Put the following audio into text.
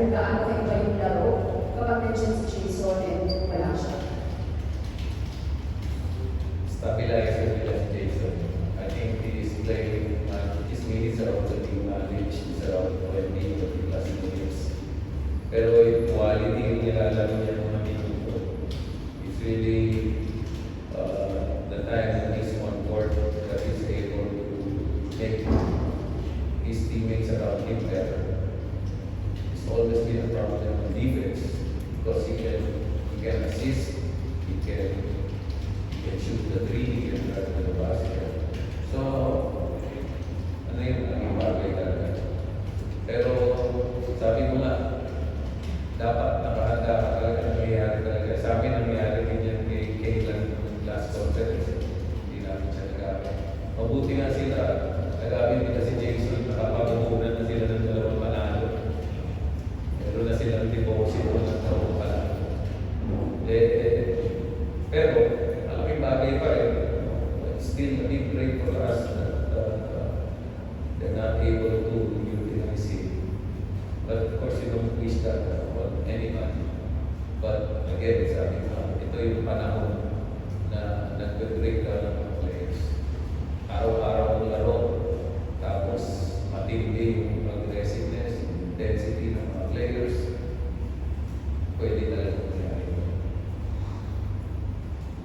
kung gaano kaiba yung laro kapag nandiyan si Jason and wala siya. Stabilizer nila si Jason. I think his play, his minutes are also being managed. Is around 20 plus minutes. Pero yung quality yung nilalaro niya mga minuto, it's really the time that he's on board that he's able to make his teammates around him better. It's always been a problem on defense because he can assist, he can shoot the three, he can drive to the basket. So, ano yun, naging bagay talaga. Pero, sabi ko nga, dapat nakahanda ka talaga nangyayari talaga. Sa amin, nangyayari din yan kay Kailan last conference. Hindi namin siya nag-amin. Mabuti nga sila, nag-amin nila si Jason, nakapagunan na sila ng dalawang panalo. Meron na silang deposit ng dalawang panalo. Pero, malaking bagay pa rin. Still a big break for us that they're not able to utilize him. But of course, you don't wish that on anybody. But again, sabi ko, ito yung panahon na nag-break ka ng mga players. Araw-araw ang laro,